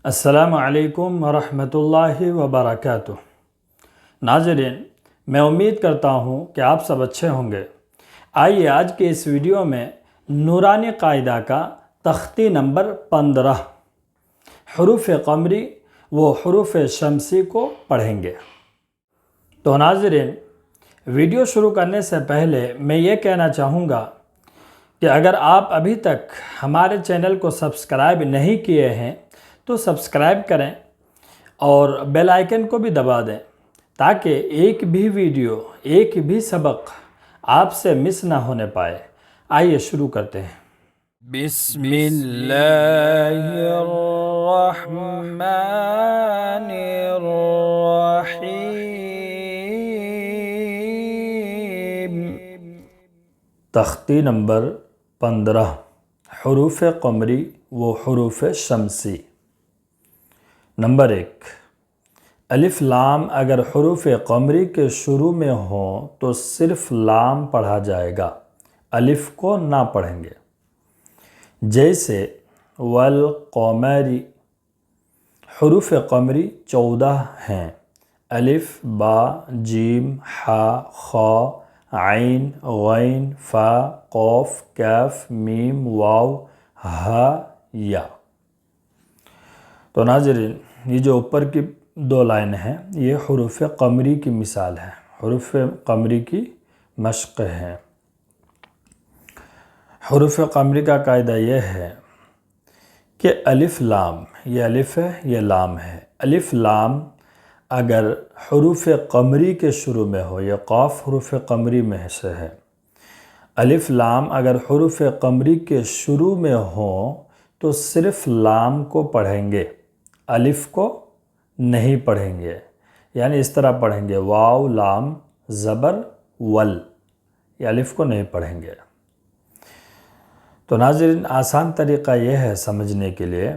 السلام علیکم ورحمۃ اللہ وبرکاتہ۔ ناظرین، میں امید کرتا ہوں کہ آپ سب اچھے ہوں گے۔ آئیے آج کے اس ویڈیو میں نورانی قاعدہ کا تختی نمبر 15 حروف قمری و حروف شمسی کو پڑھیں گے۔ تو ناظرین، ویڈیو شروع کرنے سے پہلے میں یہ کہنا چاہوں گا کہ اگر آپ ابھی تک ہمارے چینل کو سبسکرائب نہیں کیے ہیں تو سبسکرائب کریں اور بیل آئیکن کو بھی دبا دیں تاکہ ایک بھی ویڈیو، ایک بھی سبق آپ سے مس نہ ہونے پائے۔ آئیے شروع کرتے ہیں۔ بسم اللہ الرحمن الرحیم۔ تختی نمبر 15 حروف قمری و حروف شمسی۔ نمبر 1، الف لام اگر حروف قمری کے شروع میں ہوں تو صرف لام پڑھا جائے گا، الف کو نہ پڑھیں گے۔ جیسے والقمر، حروف قمری 14 ہیں، الف، با، جیم، حا، خا، عین، غین، فا، قوف، کاف، میم، واو، ہا، یا۔ تو ناظرین، یہ جو اوپر کی 2 لائن ہیں یہ حروف قمری کی مثال ہے، حروف قمری کی مشق ہے۔ حروف قمری کا قاعدہ یہ ہے کہ الف لام، یہ الف ہے یہ لام ہے، الف لام اگر حروف قمری کے شروع میں ہو، یہ قاف حروف قمری میں سے ہے، الف لام اگر حروف قمری کے شروع میں ہوں تو صرف لام کو پڑھیں گے، الف کو نہیں پڑھیں گے۔ یعنی اس طرح پڑھیں گے واو لام زبر ول، یہ الف کو نہیں پڑھیں گے۔ تو ناظرین، آسان طریقہ یہ ہے سمجھنے کے لیے،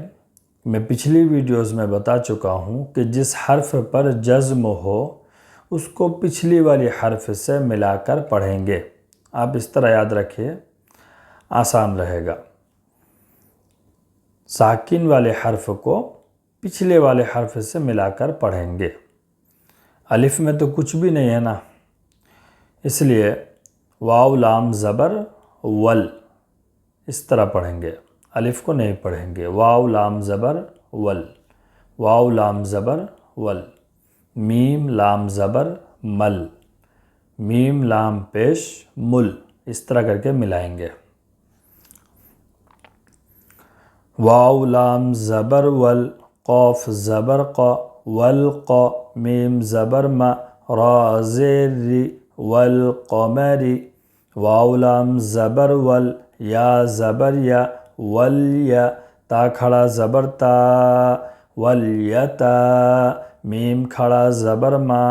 میں پچھلی ویڈیوز میں بتا چکا ہوں کہ جس حرف پر جزم ہو اس کو پچھلی والی حرف سے ملا کر پڑھیں گے۔ آپ اس طرح یاد رکھیے، آسان رہے گا۔ ساکن والے حرف کو پچھلے والے حرف سے ملا کر پڑھیں گے۔ الف میں تو کچھ بھی نہیں ہے نا، اس لیے واو لام زبر ول اس طرح پڑھیں گے، الف کو نہیں پڑھیں گے۔ واو لام زبر ول، واو لام زبر ول، میم لام زبر مل، میم لام پیش مل، اس طرح کر کے ملائیں گے۔ واو لام زبر ول، قوف زبر قا، والقا، میم زبر ما، را زیر ری، والقمر، واو لام زبر ول، یا زبر یا، والیا، تا کھڑا زبر تا، والیتا، میم کھڑا زبر ما،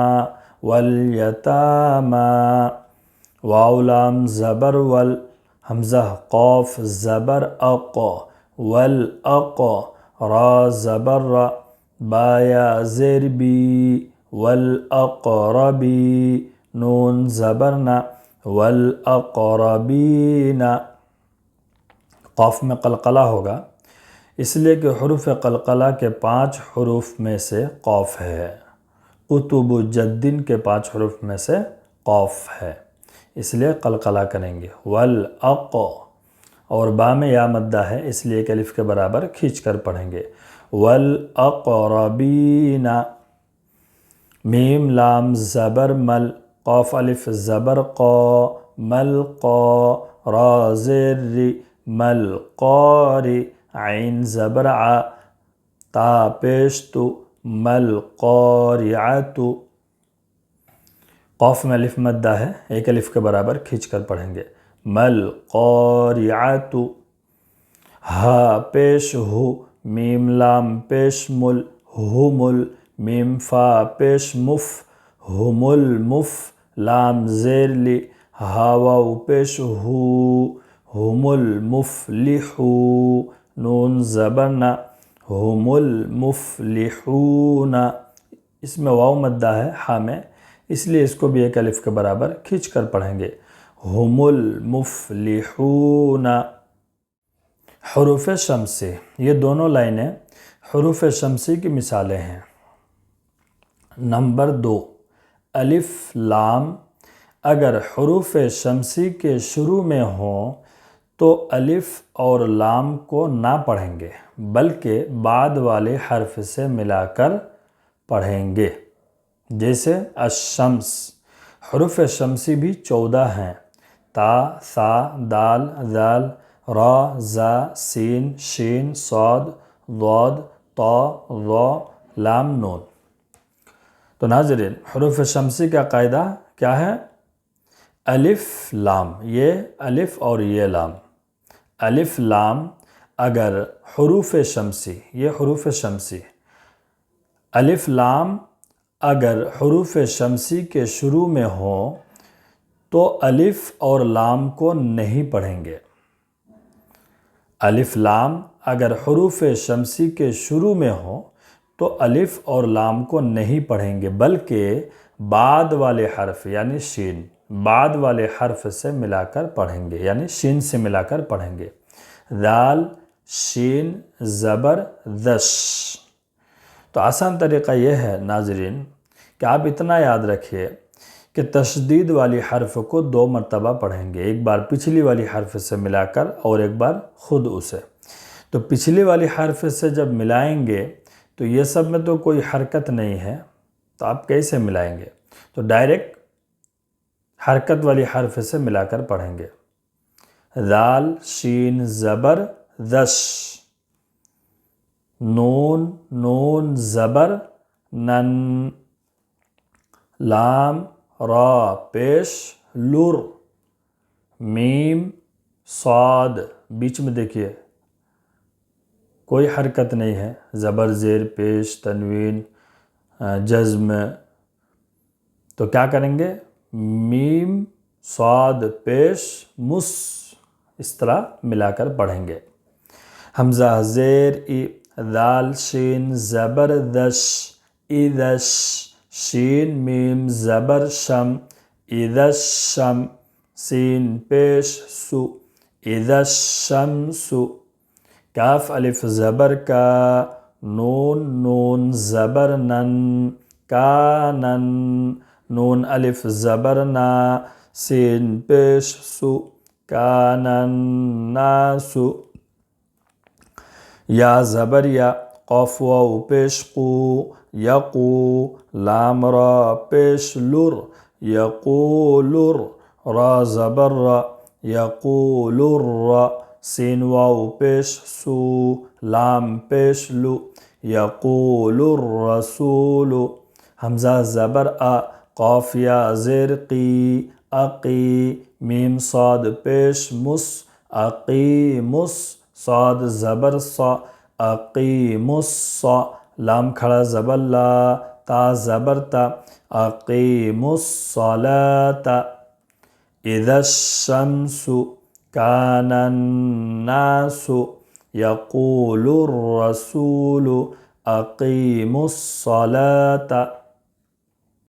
والیتاما، واو لام زبر ول، حمزہ قوف زبر اق، والاق، را زبر را، با یا زیر بی، والاقربی، نون زبر نا، والاقربین۔ قاف میں قلقلہ ہوگا اس لیے کہ حروف قلقلہ کے 5 حروف میں سے قاف ہے، قطب جدن کے 5 حروف میں سے قاف ہے، اس لیے قلقلہ کریں گے۔ والاق، اور با میں یا مدہ ہے اس لیے کہ الف کے برابر کھینچ کر پڑھیں گے۔ والاقربین، میم لام زبر مل، قاف الف زبر قا، مل قا، را زیر ری، مل قاری، عین زبر ع، تا پیش تو، مل قارعت۔ قاف میں الف مدہ ہے، ایک الف کے برابر کھینچ کر پڑھیں گے۔ مل قارعت، ہا پیش ہو، میم لام پیش مل، ہمل، میم فا پیش مف، ہمل مف، لام زیر لی، ہا واو پیش ہو، ہم المفلحو، نون زبر نا، ہم المفلحون۔ اس میں واو مدہ ہے ہا میں، اس لیے اس کو بھی ایک الف کے برابر کھینچ کر پڑھیں گے۔ ہم المفلحون۔ حروف شمسی، یہ دونوں لائنیں حروف شمسی کی مثالیں ہیں۔ نمبر 2، الف لام اگر حروف شمسی کے شروع میں ہوں تو الف اور لام کو نہ پڑھیں گے بلکہ بعد والے حرف سے ملا کر پڑھیں گے، جیسے الشمس۔ حروف شمسی بھی 14 ہیں، تا، ثا، دال، ذال، را، زا، سین، شین، صاد، ضاد، طا، ظا، لام، نون۔ تو ناظرین، حروف شمسی کا قاعدہ کیا ہے؟ الف لام، یہ الف اور یہ لام۔ الف لام اگر حروف شمسی، یہ حروف شمسی، الف لام اگر حروف شمسی کے شروع میں ہوں تو الف اور لام کو نہیں پڑھیں گے۔ الف لام اگر حروف شمسی کے شروع میں ہوں تو الف اور لام کو نہیں پڑھیں گے بلکہ بعد والے حرف یعنی شین، بعد والے حرف سے ملا کر پڑھیں گے، یعنی شین سے ملا کر پڑھیں گے۔ دال، شین، زبر، دش۔ تو آسان طریقہ یہ ہے ناظرین کہ آپ اتنا یاد رکھیے کہ تشدید والی حرف کو 2 مرتبہ پڑھیں گے، ایک بار پچھلی والی حرف سے ملا کر اور ایک بار خود اسے۔ تو پچھلی والی حرف سے جب ملائیں گے تو یہ سب میں تو کوئی حرکت نہیں ہے، تو آپ کیسے ملائیں گے؟ تو ڈائریکٹ حرکت والی حرف سے ملا کر پڑھیں گے۔ دال، شین، زبر، دش۔ نون، نون، زبر، نن۔ لام، را، پیش، لر۔ میم، صاد، بیچ میں دیکھیے کوئی حرکت نہیں ہے، زبر، زیر، پیش، تنوین، جزم۔ تو کیا کریں گے؟ میم، صاد، پیش، مس، اس طرح ملا کر پڑھیں گے۔ حمزہ زیر، ای، دال، شین، زبر، دش، ادش۔ شین، میم، زبر، شم، ادش، شم۔ سین، پیش، سو، ادش، شمس۔ کاف، الف، زبر، کا۔ نون، نون، زبر، نن، کانن۔ نون، الف، زبر، نا۔ سین، پیش، سو، کانن، ناسو۔ یا، زبر، یا۔ قاف، واو، پیش، قو، یقو۔ لام، را، پیش، لر، یقولر۔ را، زبر، را، یقولر۔ سین، واو، پیش، سو، لام، پیش، لو، یقول الرسول۔ حمزہ زبر، آ۔ قاف، یا، زیر، قی، اقی۔ میم، صاد، پیش، مس، اقیمس۔ صاد، زبر، صا، اقیمس۔ لام کھڑا زبر، لا۔ تا، زبر، تا، اقیموا الصلاة۔ اذا الشمس كان الناس يقول الرسول اقیموا الصلاة۔